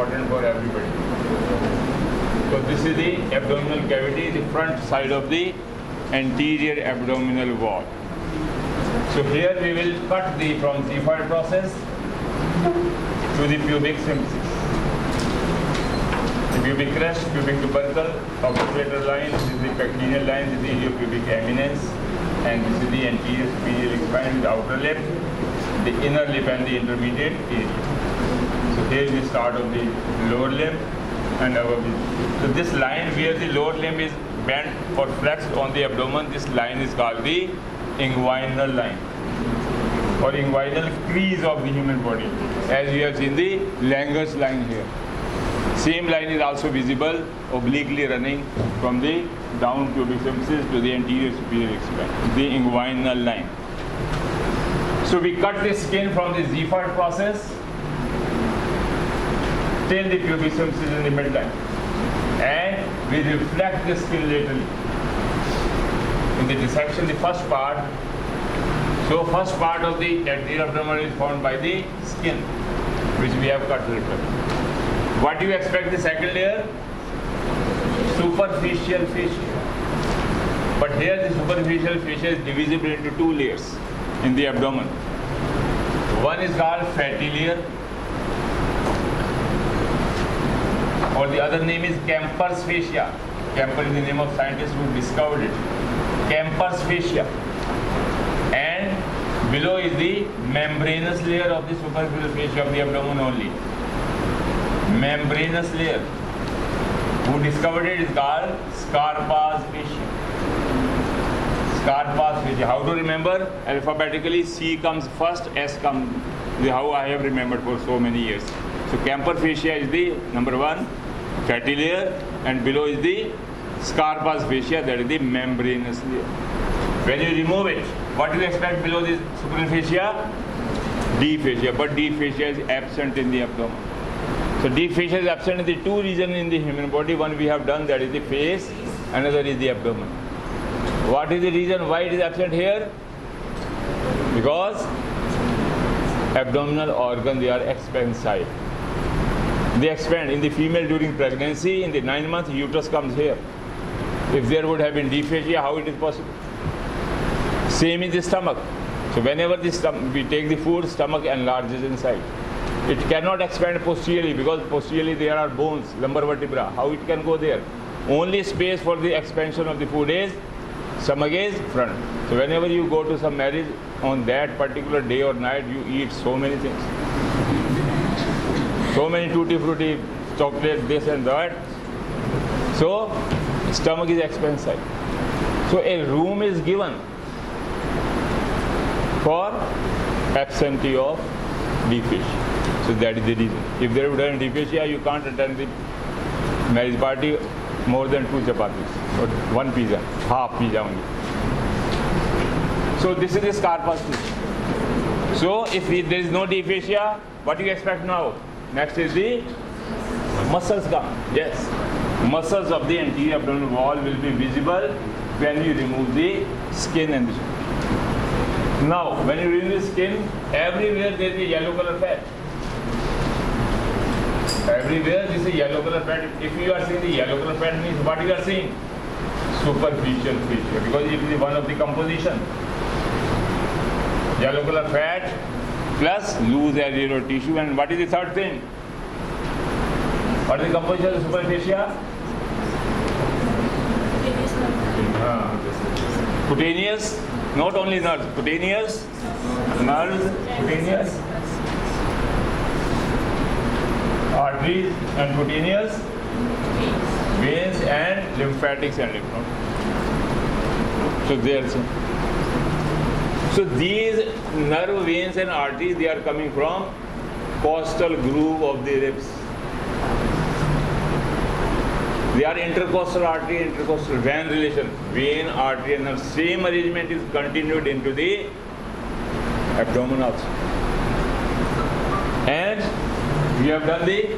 important for everybody. So this is the abdominal cavity, the front side of the anterior abdominal wall. So here we will cut from xiphoid process to the pubic symphysis. The pubic crest, pubic tubercle, occipitator line, this is the pectineal line, this is the iliopubic eminence, and this is the anterior superior spine with outer lip, the inner lip and the intermediate area. So here is the start of the lower limb and above it. So this line where the lower limb is bent or flexed on the abdomen, this line is called the inguinal line or inguinal crease of the human body, as you have seen the Langer's line here. Same line is also visible obliquely running from the down pubic symphysis to the anterior superior spine, the inguinal line. So we cut the skin from the xiphoid process till the pubic symphysis in the midline, and we reflect the skin laterally. In the dissection, the first part, so first part of the anterior abdomen is formed by the skin, which we have cut laterally. What do you expect the second layer? Superficial fascia. But here the superficial fascia is divisible into two layers in the abdomen. One is called fatty layer, or the other name is Kemper's fascia. Kemper is the name of scientist who discovered it. Kemper's fascia. And below is the membranous layer of the superficial fascia of the abdomen only. Membranous layer. Who discovered it is called Scarpa's fascia. Scarpa's fascia. How to remember? Alphabetically, C comes first, S comes. This is how I have remembered for so many years. So Kemper fascia is the number one fatty layer, and below is the Scarpa's fascia, that is the membranous layer. When you remove it, what do you expect below this superficial fascia? Deep fascia. But deep fascia is absent in the abdomen. So deep fascia is absent in the two regions in the human body. One we have done, that is the face, another is the abdomen. What is the reason why it is absent here? Because abdominal organs, they are expansile. They expand. In the female during pregnancy, in the 9 months, uterus comes here. If there would have been deep fascia, how it is possible? Same in the stomach. So whenever we take the food, stomach enlarges inside. It cannot expand posteriorly because posteriorly there are bones, lumbar vertebra. How it can go there? Only space for the expansion of the food is stomach is front. So whenever you go to some marriage, on that particular day or night, you eat so many things. So many tutti frutti, chocolate, this and that. So stomach is expansile. So a room is given for absentee of deep fascia. So that is the reason. If there would have been deep fascia, you can't attend the marriage party more than 2 chapatis or 1 pizza, half pizza only. So this is the Scarpa's fascia. So if there is no deep fascia, what do you expect now? Next is the muscles come. Yes, muscles of the anterior abdominal wall will be visible when you remove the skin and the skin. Now, when you remove the skin, everywhere there is a yellow color fat. Everywhere this is yellow color fat. If you are seeing the yellow color fat, means what you are seeing? Superficial fascia, because it is one of the composition. Yellow color fat plus loose areolar tissue. And what is the third thing? What is the composition of the superficial? Cutaneous, not only nerves, cutaneous, cutaneous, arteries and cutaneous, veins and lymphatics and lymph nodes. So there's. So these nerve, veins and arteries, they are coming from costal groove of the ribs. They are intercostal artery, intercostal vein relation. Vein, artery and nerve. Same arrangement is continued into the abdomen also. And we have done the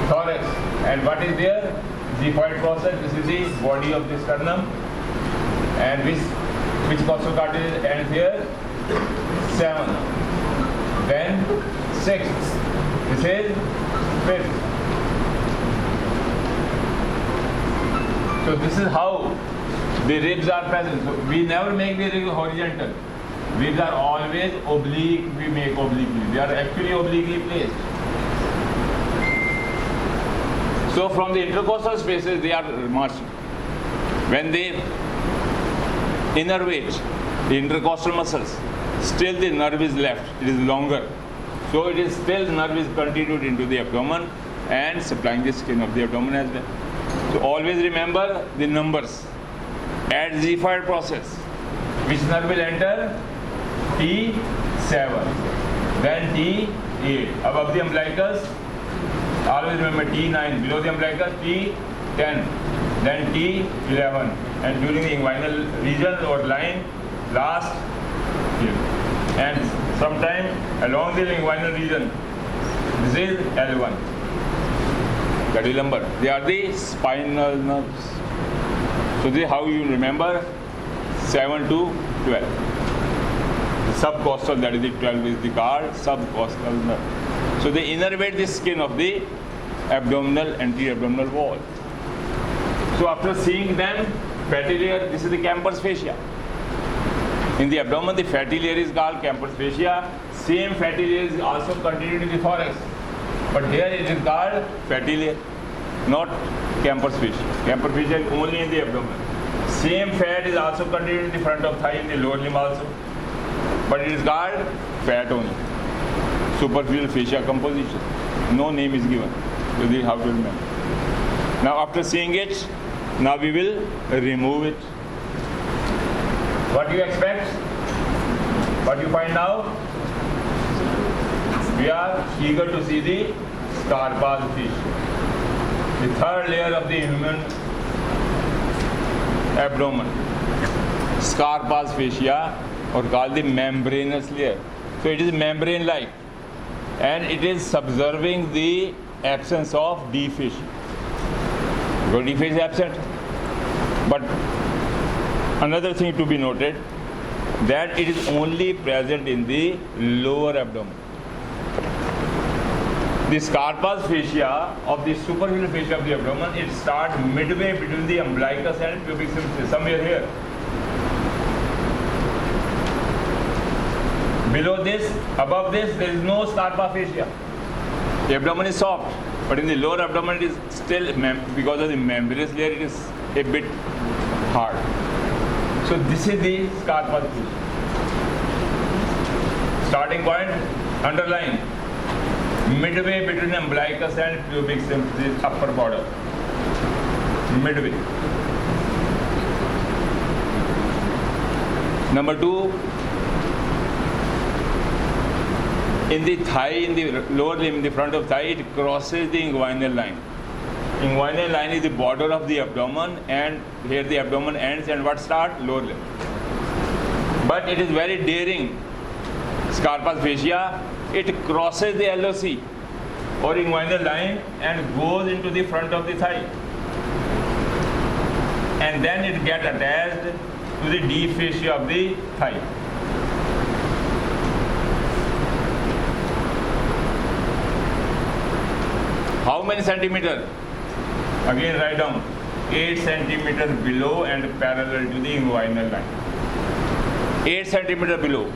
thorax. And what is there? Xiphoid process. This is the body of the sternum. And which costal cartilage ends here? 7. Then 6. This is space. So this is how the ribs are present. So we never make the ribs horizontal. Ribs are always oblique, we make obliquely. They are actually obliquely placed. So from the intercostal spaces they are marching. When they innervate the intercostal muscles, still the nerve is left, it is longer. So it is still the nerve is continued into the abdomen and supplying the skin of the abdomen as well. So always remember the numbers. At Ziegfeld process, which nerve will enter? T7, then T8. Above the umbilicus, always remember T9. Below the umbilicus, T10, then T11. And during the inguinal region or line, last here. And sometime along the inguinal region, this is L1. That is number. They are the spinal nerves. So this is how you remember 7 to 12. The subcostal, that is the 12 is the called subcostal nerve. So they innervate the skin of the abdominal, anterior-abdominal wall. So after seeing them, fatty layer, this is the Camper's fascia. In the abdomen, the fatty layer is called Camper's fascia. Same fatty layer is also continued in the thorax. But here it is called fatty layer, not Camper's fascia. Camper's fascia is only in the abdomen. Same fat is also continued in the front of thigh, in the lower limb also. But it is called fat only. Superficial fascia composition. No name is given. So this is how to remember. Now after seeing it, now we will remove it. What do you expect? What you find now? We are eager to see the Scarpa's fascia, the third layer of the human abdomen. Scarpa's fascia, or called the membranous layer. So it is membrane-like, and it is subserving the absence of D fascia. Because D fascia is absent. But another thing to be noted, that it is only present in the lower abdomen. The Scarpa's fascia of the superficial fascia of the abdomen, it starts midway between the umbilicus and pubic symphysis, somewhere here. Below this, above this, there is no Scarpa fascia. The abdomen is soft, but in the lower abdomen it is still, because of the membranous layer, it is a bit hard. So this is the Scarpa's fascia. Starting point, underline. Midway between umbilicus and pubic symphysis, upper border. Midway. Number 2, in the thigh, in the lower limb, in the front of thigh, it crosses the inguinal line. Inguinal line is the border of the abdomen, and here the abdomen ends, and what starts? Lower limb. But it is very daring. Scarpa's fascia, it crosses the LOC or inguinal line and goes into the front of the thigh. And then it gets attached to the D fascia of the thigh. How many centimeters? Again write down. 8 centimeters below and parallel to the inguinal line. 8 centimeters below.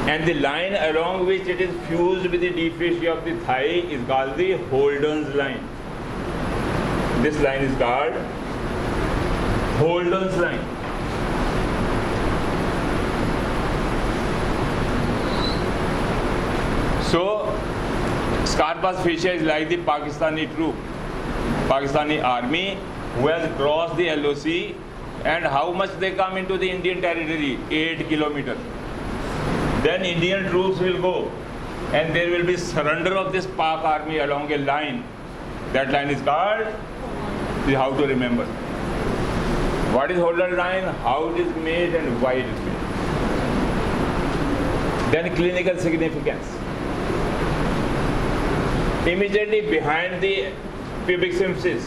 And the line along which it is fused with the D fascia of the thigh is called the Holden's line. This line is called Holden's line. So, Scarpa's fascia is like the Pakistani troop, Pakistani army, who has crossed the LOC, and how much they come into the Indian territory? 8 kilometers. Then Indian troops will go, and there will be surrender of this Pak army along a line. That line is called, this is how to remember. What is Holden's line, how it is made, and why it is made. Then clinical significance. Immediately behind the pubic symphysis,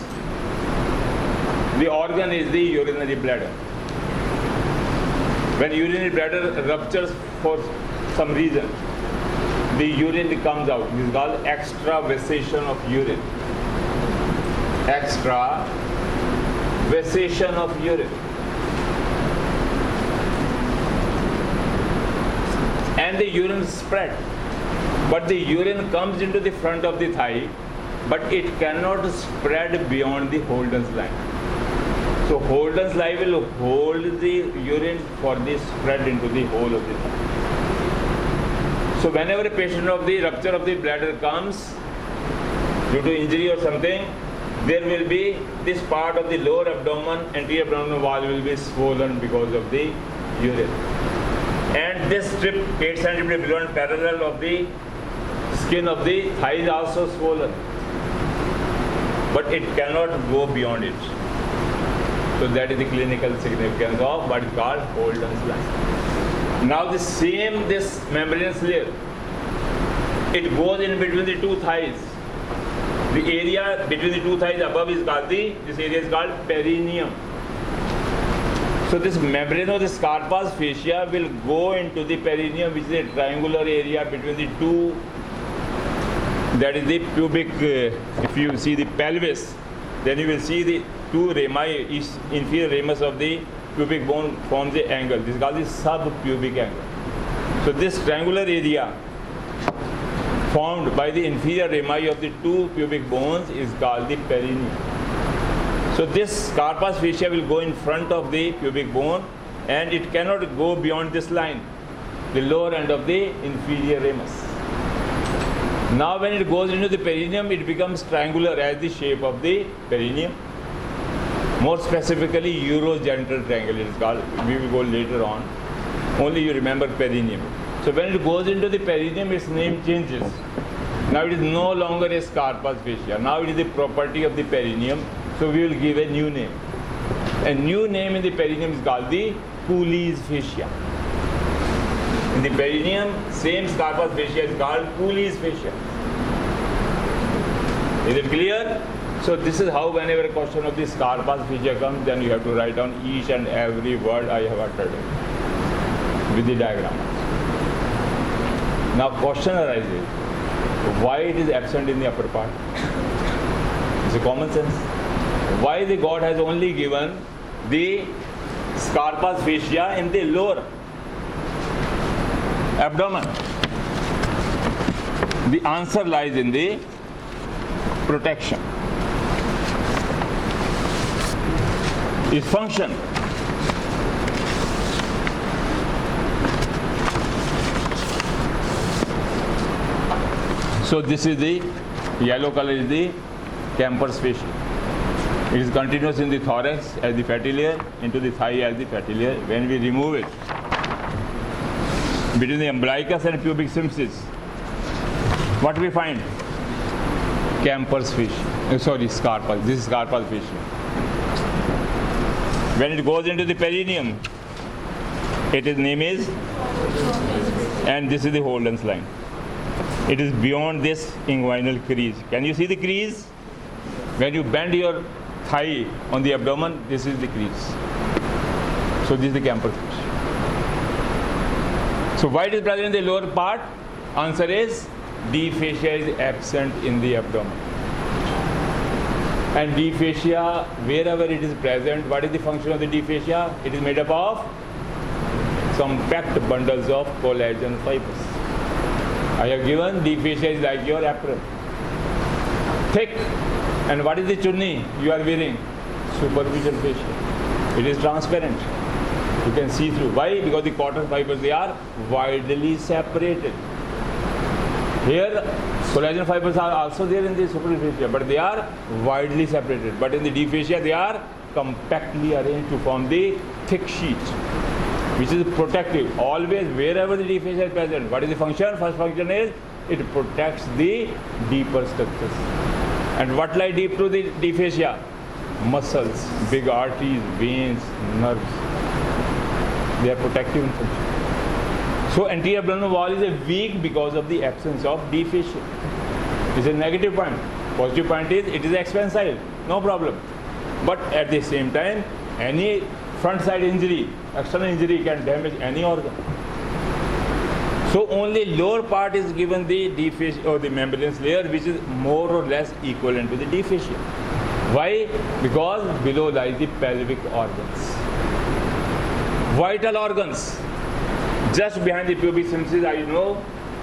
the organ is the urinary bladder. When urinary bladder ruptures for some reason, the urine comes out. This is called extravasation of urine. Extravasation of urine. And the urine spread. But the urine comes into the front of the thigh, but it cannot spread beyond the Holden's line. So Holden's line will hold the urine for the spread into the whole of the thigh. So whenever a patient of the rupture of the bladder comes due to injury or something, there will be this part of the lower abdomen, anterior abdominal wall will be swollen because of the urine. And this strip 8 cm below and parallel of the skin of the thigh is also swollen. But it cannot go beyond it. So that is the clinical significance of what is called Holden's line. Now this membranous layer, it goes in between the two thighs. The area between the two thighs above is called this area is called perineum. So this membranous fascia will go into the perineum, which is a triangular area between the two. That is the pubic. If you see the pelvis, then you will see the two rami, inferior ramus of the pubic bone forms the angle. This is called the subpubic angle. So this triangular area formed by the inferior rami of the two pubic bones is called the perineum. So this carpus fascia will go in front of the pubic bone, and it cannot go beyond this line, the lower end of the inferior ramus. Now when it goes into the perineum, it becomes triangular as the shape of the perineum. More specifically, urogenital triangle it is called. We will go later on. Only you remember perineum. So when it goes into the perineum, its name changes. Now it is no longer a carpus fascia. Now it is the property of the perineum. So we will give a new name. A new name in the perineum is called the Cooley's fascia. In the perineum, same carpus fascia is called Cooley's fascia. Is it clear? So this is how whenever a question of this carpus fascia comes, then you have to write down each and every word I have uttered with the diagram. Now question arises, why it is absent in the upper part? It's a common sense. Why the God has only given the carpus fascia in the lower abdomen? The answer lies in the protection. Its function. So this is the yellow color is the Camper's fascia. It is continuous in the thorax as the fatty layer, into the thigh as the fatty layer. When we remove it between the umbilicus and pubic symphysis, what we find? Camper's fascia. Carpus. This is carpus fascia. When it goes into the perineum, its name is, and this is the Holden's line. It is beyond this inguinal crease. Can you see the crease? When you bend your thigh on the abdomen, this is the crease. So this is the Camper's fascia. So why it is present in the lower part? Answer is D fascia is absent in the abdomen. And D fascia, wherever it is present, what is the function of the D fascia? It is made up of some packed bundles of collagen fibers. I have given D fascia is like your apron. Thick. And what is the chunni you are wearing? Superficial fascia. It is transparent. You can see through. Why? Because the cotton fibers, they are widely separated. Here, collagen fibers are also there in the superficial fascia, but they are widely separated. But in the D fascia, they are compactly arranged to form the thick sheet, which is protective. Always, wherever the D fascia is present, what is the function? First function is it protects the deeper structures. And what lie deep to the D fascia? Muscles, big arteries, veins, nerves. They are protective in function. So anterior abdominal wall is a weak because of the absence of D fascia. It's a negative point. Positive point is it is expansile, no problem. But at the same time, any front side injury, external injury can damage any organ. So only lower part is given the D fascia or the membranous layer, which is more or less equivalent to the D fascia. Why? Because below lies the pelvic organs. Vital organs. Just behind the pubic symphysis,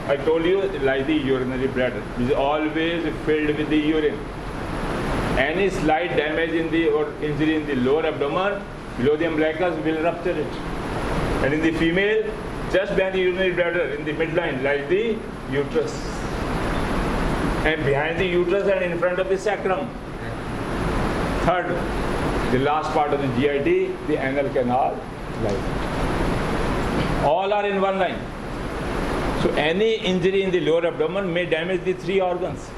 I told you, lies the urinary bladder, which is always filled with the urine. Any slight damage or injury in the lower abdomen, below the umbilicus, will rupture it. And in the female, just behind the urinary bladder, in the midline, lies the uterus. And behind the uterus and in front of the sacrum. Third, the last part of the GIT, the anal canal lies. All are in one line. So any injury in the lower abdomen may damage the three organs.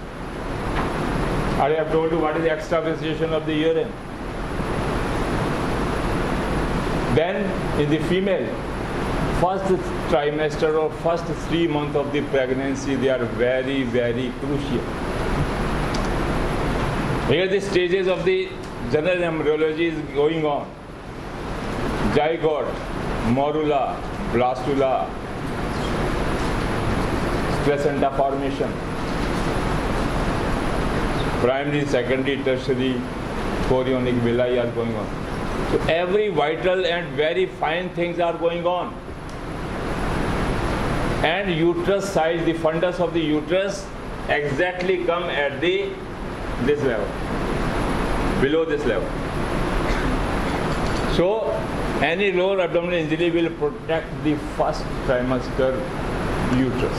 I have told you what is the extravasation of the urine. Then in the female, first trimester or first 3 months of the pregnancy, they are very, very crucial. Here the stages of the general embryology is going on. Zygote, morula, blastula, placenta formation, primary, secondary, tertiary, chorionic villi are going on. So every vital and very fine things are going on. And uterus size, the fundus of the uterus exactly come at this level, below this level. So any lower abdominal injury will protect the first trimester uterus.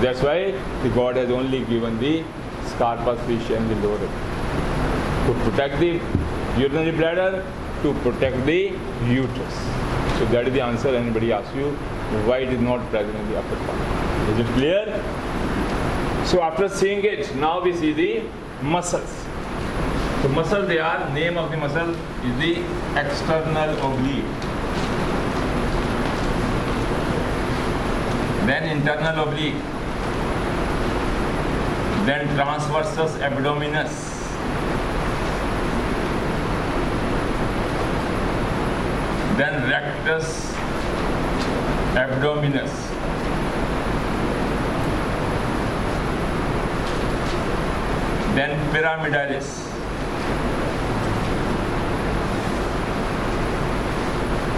That's why the God has only given the scarpus fascia and the lower abdomen to protect the urinary bladder, to protect the uterus. So that is the answer. Anybody asks you why it is not present in the upper part. Is it clear? So after seeing it, now we see the muscles. So muscle, they are, name of the muscle is the external oblique. Then internal oblique. Then transversus abdominis. Then rectus abdominis. Then pyramidalis.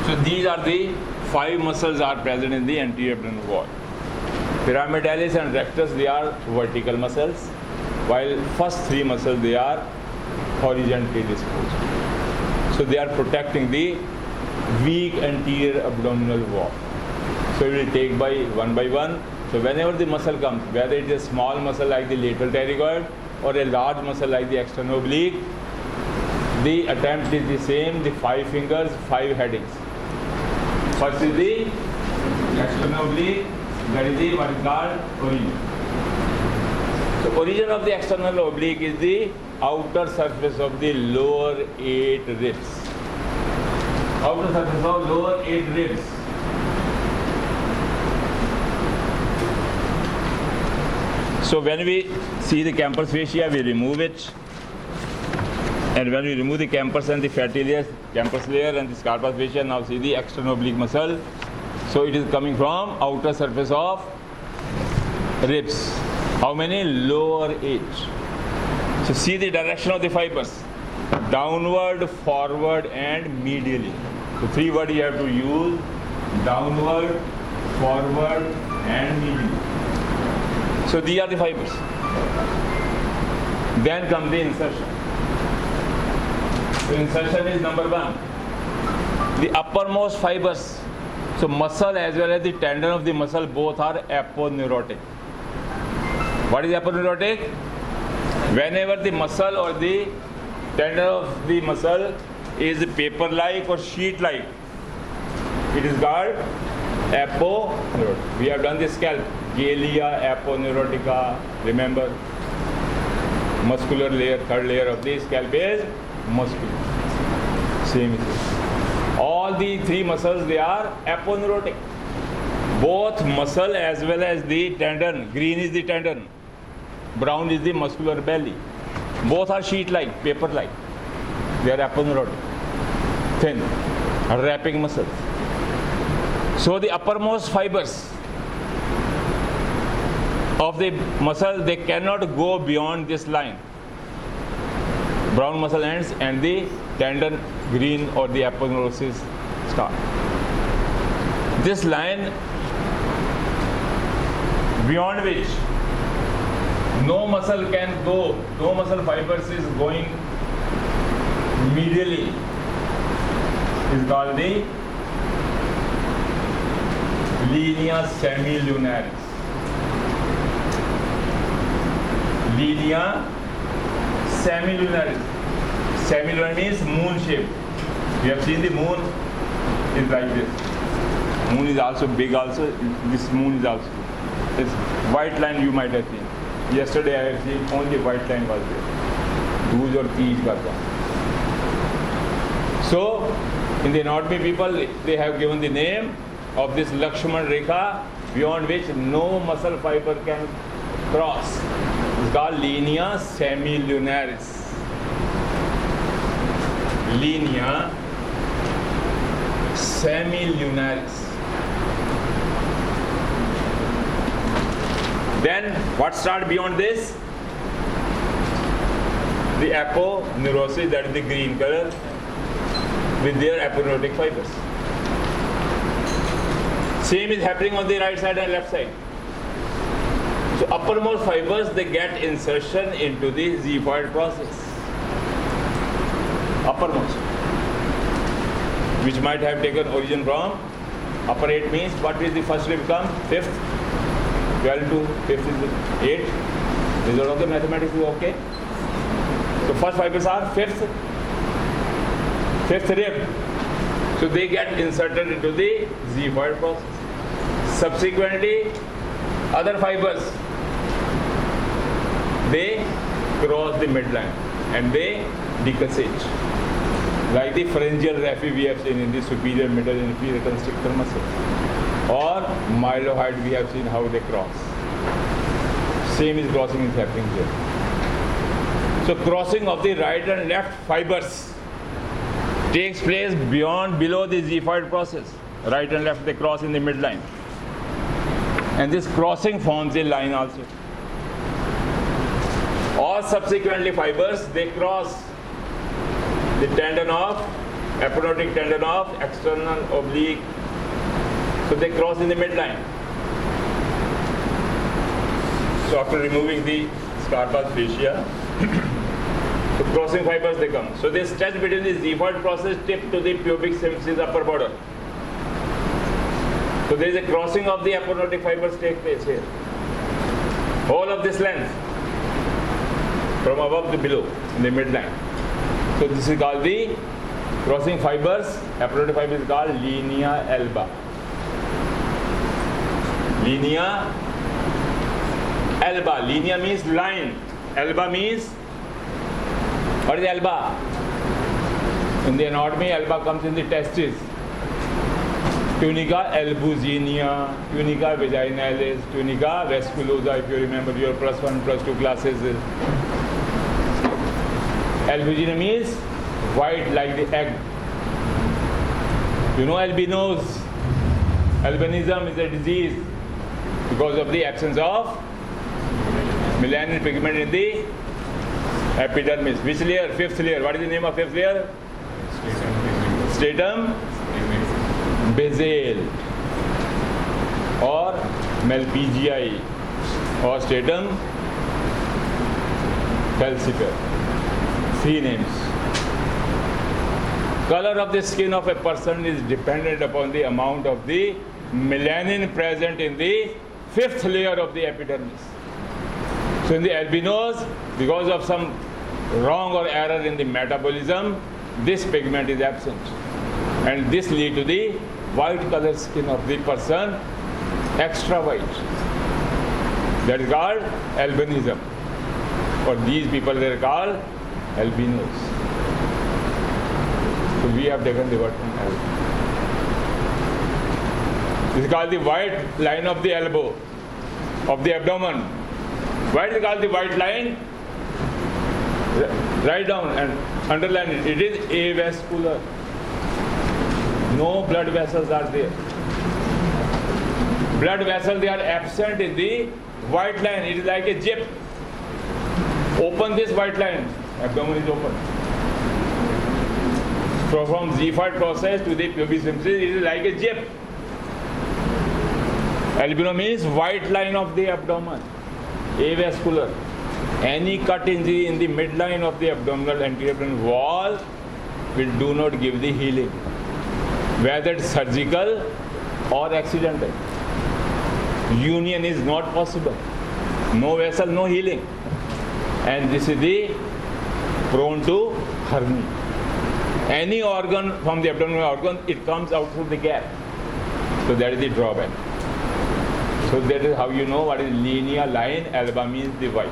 So these are the 5 muscles are present in the anterior abdominal wall. Pyramidalis and rectus, they are vertical muscles, while first 3 muscles, they are horizontally disposed. So they are protecting the weak anterior abdominal wall. So we will take one by one. So whenever the muscle comes, whether it is a small muscle like the lateral pterygoid or a large muscle like the external oblique, the attempt is the same, the 5 fingers, 5 headings. First is the external oblique, that is the what is called origin. So origin of the external oblique is the outer surface of the lower 8 ribs. Outer surface of lower 8 ribs. So when we see the campus fascia, we remove it. And when we remove the campus and the fatty layers, campus layer and the scarpus fascia, now see the external oblique muscle. So it is coming from outer surface of ribs. How many? Lower 8. So see the direction of the fibers. Downward, forward and medially. So 3 words you have to use. Downward, forward and medially. So these are the fibers. Then comes the insertion. So insertion is number 1. The uppermost fibers. So muscle as well as the tendon of the muscle both are aponeurotic. What is aponeurotic? Whenever the muscle or the tendon of the muscle is paper-like or sheet-like, it is called aponeurotic. We have done the scalp. Galea aponeurotica. Remember, muscular layer, third layer of the scalp is muscular. Same is it. All the 3 muscles, they are aponeurotic. Both muscle as well as the tendon. Green is the tendon, brown is the muscular belly. Both are sheet-like, paper-like. They are aponeurotic, thin, wrapping muscles. So the uppermost fibers, of the muscle, they cannot go beyond this line. Brown muscle ends and the tendon green or the aponeurosis start. This line beyond which no muscle can go, no muscle fibers is going medially, is called the linea semilunaris. Linea semilunaris. Semilunar means moon shape. We have seen the moon is like this. Moon is also big also. This moon is also. This white line you might have seen. Yesterday I have seen only white line was there. Dooj or Teej ka tha. So in the anatomy people, they have given the name of this Lakshman Rekha beyond which no muscle fiber can cross. It's called linea semilunaris. Linea semilunaris. Then what starts beyond this? The aponeurosis, that is the green color, with their aponeurotic fibers. Same is happening on the right side and left side. So uppermost fibers, they get insertion into the xiphoid process. Uppermost, which might have taken origin from upper 8 means what is the first rib come? 5th, 12 to 5th is 8. Result of the mathematics is okay. So first fibers are 5th rib. So they get inserted into the xiphoid process. Subsequently, other fibers, they cross the midline and they decussate. Like the pharyngeal raphe we have seen in the superior, middle, and inferior constrictor muscle. Or mylohyoid we have seen how they cross. Same is crossing is happening here. So crossing of the right and left fibers takes place below the xiphoid process. Right and left they cross in the midline. And this crossing forms a line also. All subsequently fibers, they cross the tendon of, aponeurotic tendon of external oblique. So they cross in the midline. So after removing the Scarpa's fascia, the crossing fibers they come. So they stretch between the xiphoid process tip to the pubic symphysis upper border. So there is a crossing of the aponeurotic fibers take place here. All of this length from above to below in the midline. So this is called the crossing fibers. Aponeurotic fibers is called linea alba. Linea alba. Linea means line. Alba means, what is alba? In the anatomy, alba comes in the testes. Tunica albuginea, tunica vaginalis, tunica vasculosa, if you remember your +1, +2 classes. Albuginea means white like the egg. You know albinos. Albinism is a disease because of the absence of melanin pigment in the epidermis. Which layer? 5th layer. What is the name of 5th layer? Stratum basale or Malpighiae or stratum falciparum. 3 names. Color of the skin of a person is dependent upon the amount of the melanin present in the 5th layer of the epidermis. So in the albinos, because of some wrong or error in the metabolism, this pigment is absent. And this leads to the white color skin of the person, extra white. That is called albinism. For these people, they are called albinos. So we have taken the word from albino. This is called the white line of the elbow, of the abdomen. Why is it called the white line? Write down and underline it. It is avascular. No blood vessels are there. Blood vessels, they are absent in the white line. It is like a zip. Open this white line, abdomen is open. So from xiphoid process to the pubic symphysis, it is like a zip. Albino means white line of the abdomen, avascular. Any cut injury in the midline of the abdominal anterior abdominal wall will do not give the healing, whether it's surgical or accidental. Union is not possible. No vessel, no healing. And this is the prone to hernia. Any organ from the abdominal organ, it comes out through the gap. So that is the drawback. So that is how you know what is linea line. Alba means the white.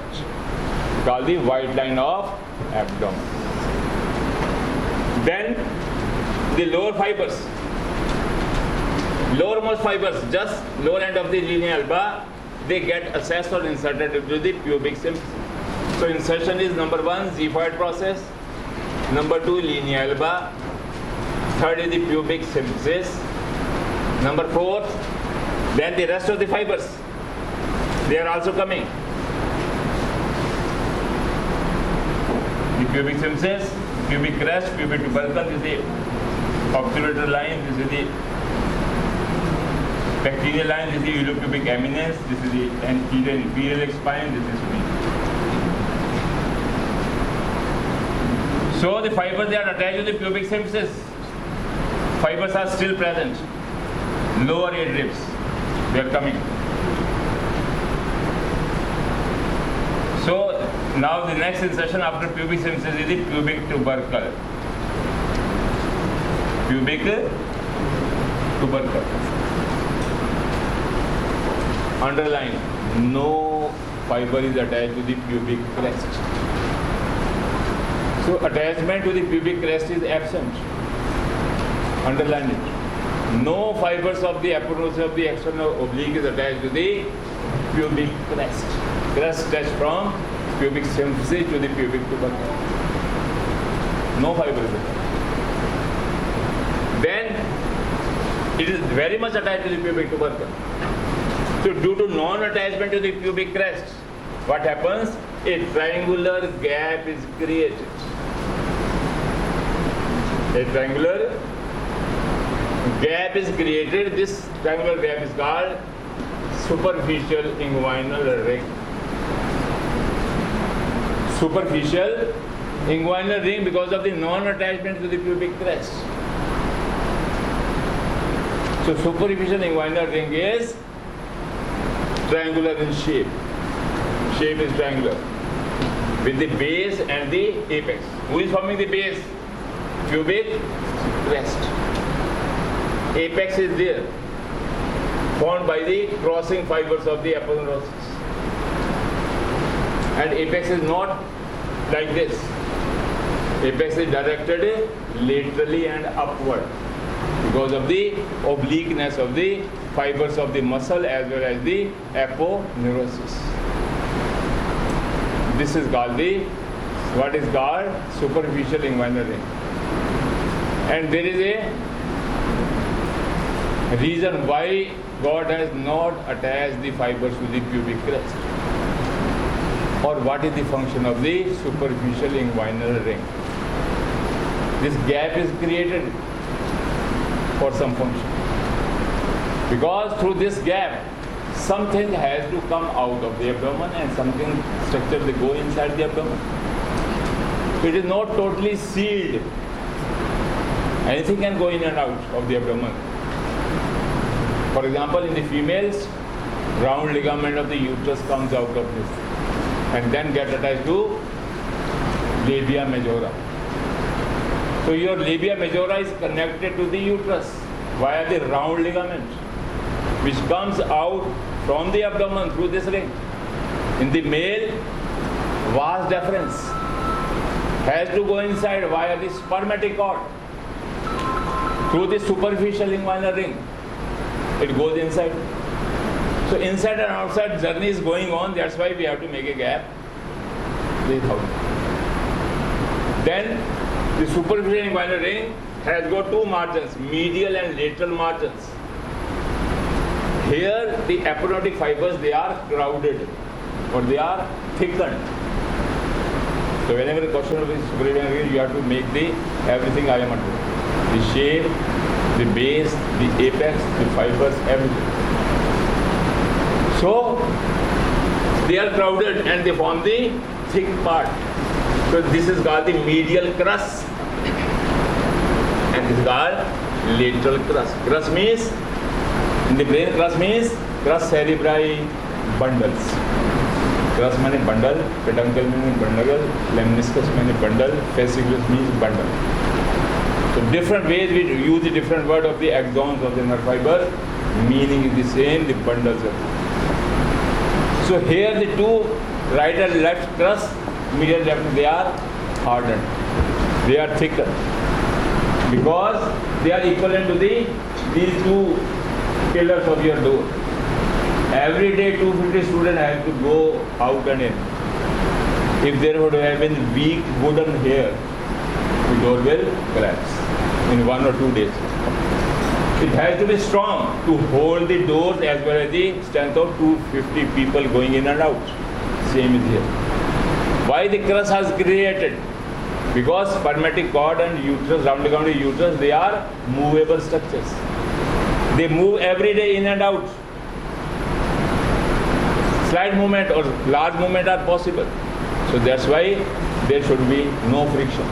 Called the white line of abdomen. Then the lower fibers. Lowermost fibers, just lower end of the linea alba, they get accessed or inserted into the pubic symphysis. So insertion is number 1, xiphoid process. Number 2, linea alba. Third is the pubic symphysis. Number 4, then the rest of the fibers, they are also coming. The pubic symphysis, pubic crest, pubic tubercle, this is the obturator line, this is the pectineal line, this is the uropubic eminence, this is the anterior imperial spine, this is me. So the fibers, they are attached to the pubic symphysis. Fibers are still present. Lower 8 ribs, they are coming. So now the next insertion after pubic symphysis is the pubic tubercle. Pubic tubercle. Underline, no fiber is attached to the pubic crest. So attachment to the pubic crest is absent. Underline it. No fibers of the aponeurose of the external oblique is attached to the pubic crest. Crest touch from pubic symphysis to the pubic tubercle. No fiber is attached. Then it is very much attached to the pubic tubercle. So due to non-attachment to the pubic crest, what happens? A triangular gap is created. A triangular gap is created. This triangular gap is called superficial inguinal ring. Superficial inguinal ring because of the non-attachment to the pubic crest. So superficial inguinal ring is triangular in shape. Shape is triangular with the base and the apex. Who is forming the base? Pubic crest. Apex is there, formed by the crossing fibers of the aponeurosis. And apex is not like this. Apex is directed laterally and upward because of the obliqueness of the fibers of the muscle as well as the aponeurosis. This is called what is called superficial inguinal ring. And there is a reason why God has not attached the fibers to the pubic crest. Or what is the function of the superficial inguinal ring? This gap is created for some function. Because through this gap, something has to come out of the abdomen and something structure will go inside the abdomen. It is not totally sealed. Anything can go in and out of the abdomen. For example, in the females, round ligament of the uterus comes out of this and then get attached to labia majora. So your labia majora is connected to the uterus via the round ligament, which comes out from the abdomen through this ring. In the male, vas deferens has to go inside via the spermatic cord through the superficial inguinal ring. It goes inside. So inside and outside journey is going on. That's why we have to make a gap. This is how. Then the superficial inguinal ring has got two margins, medial and lateral margins. Here the aponeurotic fibers, they are crowded or they are thickened. So whenever the question of superluminary, you have to make the everything I am under. The shape, the base, the apex, the fibers, everything. So they are crowded and they form the thick part. So this is called the medial crus and this is called lateral crus. Crus means, in the brain, crus means crus cerebri bundles. Crus means bundle, peduncle means bundle, lemniscus means bundle, fasciculus means bundle. So different ways we use the different word of the axons of the nerve fiber, meaning is the same, the bundles are. So here the two right and left crus, medial left, they are hardened, they are thicker because they are equivalent to these two pillars of your door. Every day 250 students have to go out and in. If there would have been weak wooden here, the door will collapse in 1 or 2 days. It has to be strong to hold the doors as well as the strength of 250 people going in and out. Same is here. Why the crus has created? Because spermatic cord and uterus, round-the-county uterus, they are movable structures. They move every day in and out. Slight movement or large movement are possible. So that's why there should be no friction.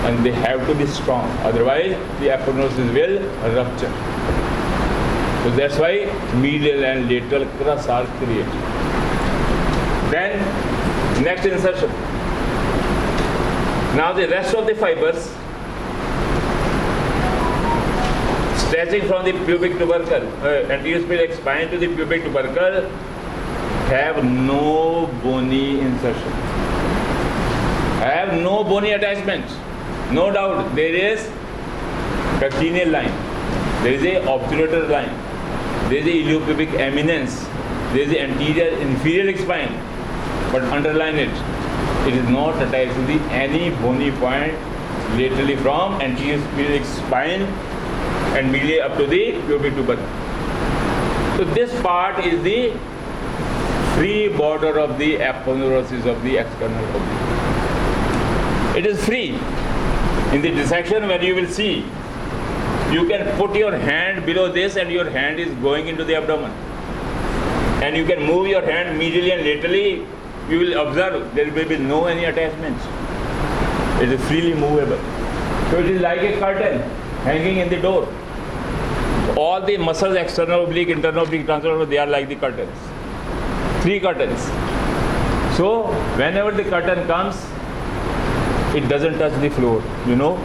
And they have to be strong. Otherwise, the aponeurosis will rupture. So that's why medial and lateral crus are created. Then, next insertion. Now the rest of the fibers stretching from the pubic tubercle, anterior spherical spine to the pubic tubercle, have no bony insertion, have no bony attachment. No doubt there is pectineal line, there is a obturator line, there is a iliopubic eminence, there is the anterior inferior spine, but underline it, it is not attached to the any bony point laterally from anterior spherical spine and medially up to the pubic tubercle. So this part is the free border of the aponeurosis of the external oblique. It is free. In the dissection where you will see, you can put your hand below this and your hand is going into the abdomen. And you can move your hand medially and laterally, you will observe there will be no any attachments. It is freely movable. So it is like a curtain hanging in the door. All the muscles, external oblique, internal oblique, transverse, they are like the curtains. 3 curtains. So whenever the curtain comes, it doesn't touch the floor, you know.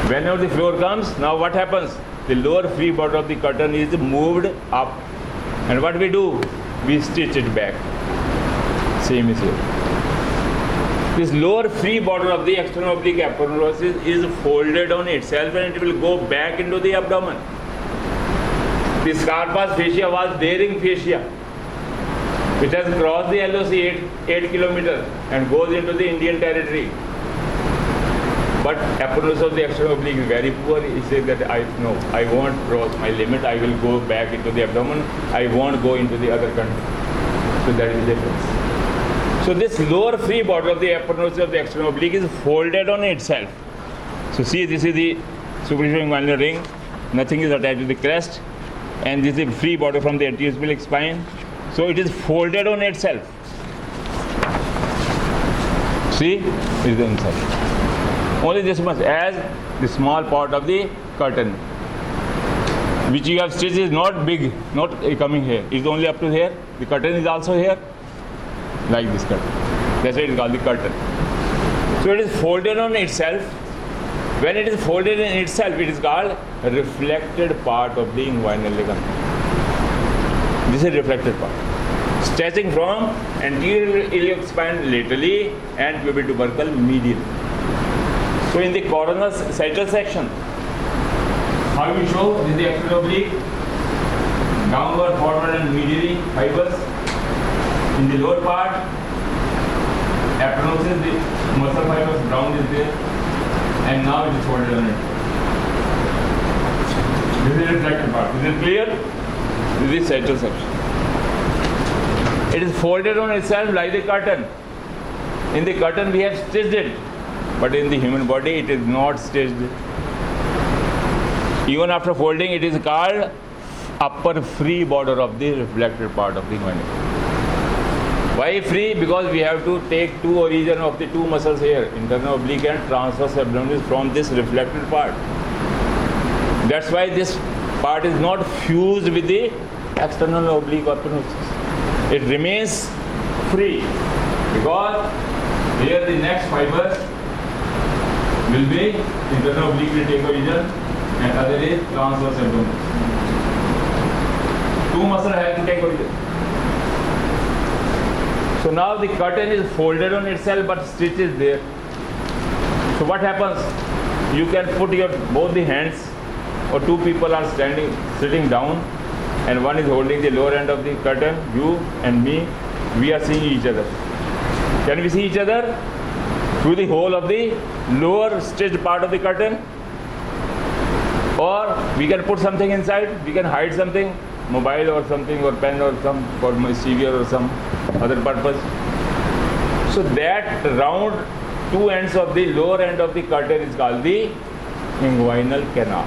Whenever the floor comes, now what happens? The lower free border of the curtain is moved up. And what we do? We stitch it back. Same is here. This lower free border of the external oblique aponeurosis is folded on itself and it will go back into the abdomen. The Scarpa's fascia was daring fascia, which has crossed the LOC 8 kilometers and goes into the Indian territory. But aponeurosis of the external oblique is very poor. He says that I won't cross my limit. I will go back into the abdomen. I won't go into the other country. So that is the difference. So this lower free border of the aponeurosis of the external oblique is folded on itself. So see, this is the superficial inguinal ring. Nothing is attached to the crest. And this is the free border from the anterior spherical spine. So it is folded on itself. See, it is the inside. Only this much, as the small part of the curtain, which you have stitched is not big, not coming here. It is only up to here. The curtain is also here, like this curtain. That's why it is called the curtain. So it is folded on itself. When it is folded in itself, it is called a reflected part of the inguinal ligament. This is reflected part, stretching from anterior iliac spine laterally and pubic tubercle medially. So in the coronal sagittal section, how we show this is the external oblique, downward, forward and medially fibers. In the lower part, aponeurosis, the muscle fibers, ground is there, and now it is folded on it. This is the reflected part. Is it clear? This is sagittal section. It is folded on itself like the curtain. In the curtain we have stitched it, but in the human body it is not stitched. Even after folding, it is called upper free border of the reflected part of the inguinal. Why free? Because we have to take two origin of the two muscles here, internal oblique and transverse abdominis, from this reflected part. That's why this part is not fused with the external oblique epinosis. It remains free because here the next fiber will be internal oblique will take origin and other is transverse abdominis. Two muscles have to take origin. So now the curtain is folded on itself but stitch is there. So what happens? You can put your both the hands, or two people are sitting down, and one is holding the lower end of the curtain. You and me, we are seeing each other. Can we see each other? Through the hole of the lower stitched part of the curtain? Or we can put something inside, we can hide something, mobile or something, or pen or some, for mischievous or some other purpose. So that round two ends of the lower end of the curtain is called the inguinal canal.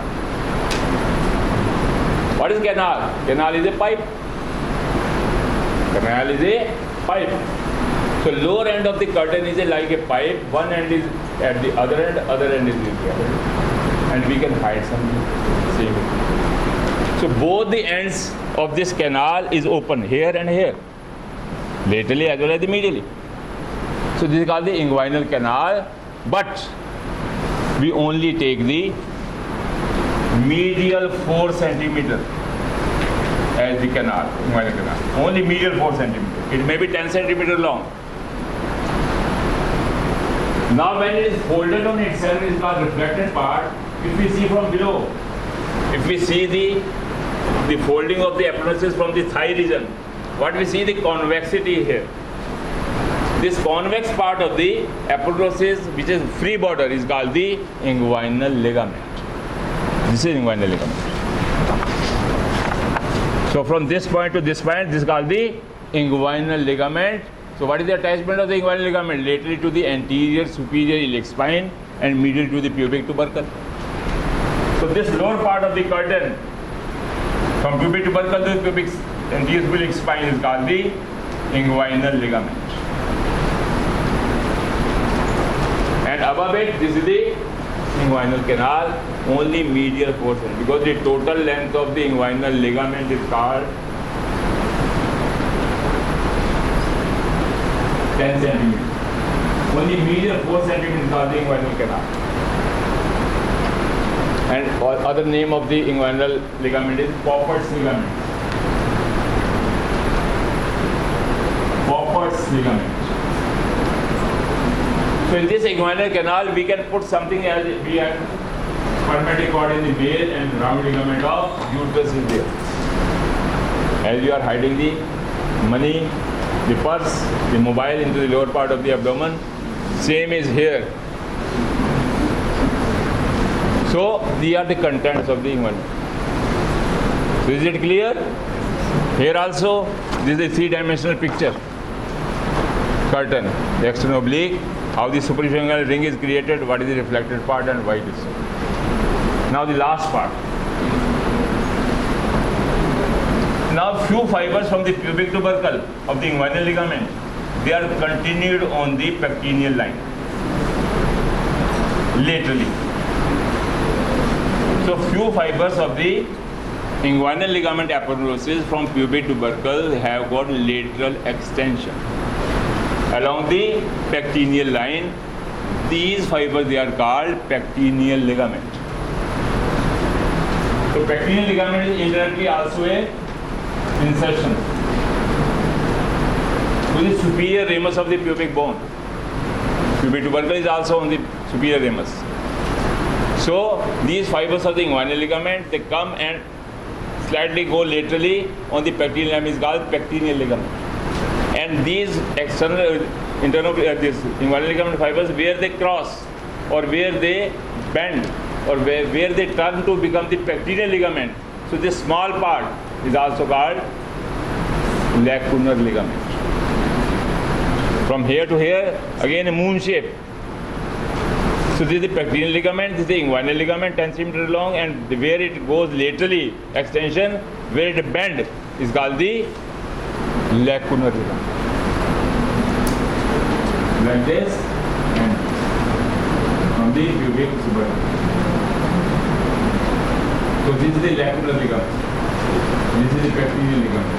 What is canal? Canal is a pipe. Canal is a pipe. So lower end of the curtain is like a pipe. One end is at the other end is the other end. And we can hide something. Same. So both the ends of this canal is open, here and here, laterally as well as the medially. So this is called the inguinal canal, but we only take the medial 4 centimeter as the canal, inguinal canal. Only medial 4 centimeter. It may be 10 centimeter long. Now when it is folded on itself, it is called reflected part. If we see from below, if we see the folding of the epinosis from the thigh region, what we see, the convexity here. This convex part of the epinosis, which is free border, is called the inguinal ligament. This is inguinal ligament. So from this point to this point, this is called the inguinal ligament. So what is the attachment of the inguinal ligament? Laterally to the anterior superior iliac spine and medial to the pubic tubercle. So this lower part of the curtain, from pubic tubercle to pubic anterior iliac spine, is called the inguinal ligament. And above it, this is the inguinal canal, only medial portion, because the total length of the inguinal ligament is called 10 centimeters. Only medial 4 centimeters is called the inguinal canal. And other name of the inguinal ligament is Popper's ligament. Popper's ligament. So in this inguinal canal, we can put something as we have spermatic cord in the male and round ligament of uterus is there. As you are hiding the money, the purse, the mobile into the lower part of the abdomen, same is here. So these are the contents of the inguinal. So is it clear? Here also, this is a three-dimensional picture. Curtain, the external oblique, how the superficial inguinal ring is created, what is the reflected part, and why it is so. Now the last part. Now few fibers from the pubic tubercle of the inguinal ligament, they are continued on the pectineal line, laterally. So few fibers of the inguinal ligament aponeurosis from pubic tubercle have got lateral extension along the pectineal line. These fibers, they are called pectineal ligament. So pectineal ligament is inherently also a insertion to the superior ramus of the pubic bone. Pubic tubercle is also on the superior ramus. So these fibers of the inguinal ligament, they come and slightly go laterally on the pectineal line, is called pectineal ligament. And these external, internal, this inguinal ligament fibers, where they cross or where they bend or where they turn to become the pectineal ligament. So this small part is also called lacunar ligament. From here to here, again a moon shape. So this is the pectineal ligament, this is the inguinal ligament, 10 cm long, and where it goes laterally, extension, where it bends is called the lacunar ligament. Like this, and from the pubic suburban. So this is the lacunar ligament. This is the pectineal ligament.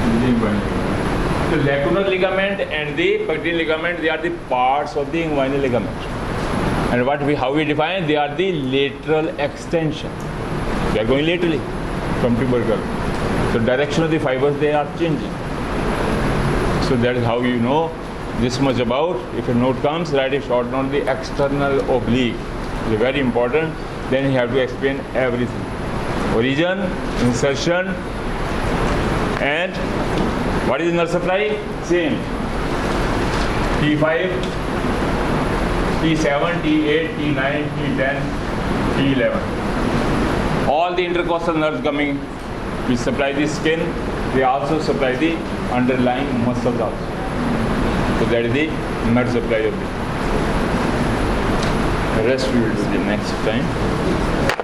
This is the inguinal ligament. The lacunar ligament and the pectineal ligament, they are the parts of the inguinal ligament. And how we define, they are the lateral extension. They are going laterally from tubercle. So direction of the fibers, they are changing. So that is how you know this much about. If a note comes, write a short note, the external oblique. It's very important. Then you have to explain everything. Origin, insertion, and what is nerve supply? Same. T5, T7, T8, T9, T10, T11. All the intercostal nerves coming, which supply the skin, they also supply the underlying muscles also. So that is the nerve supply of the. The rest we will do the next time.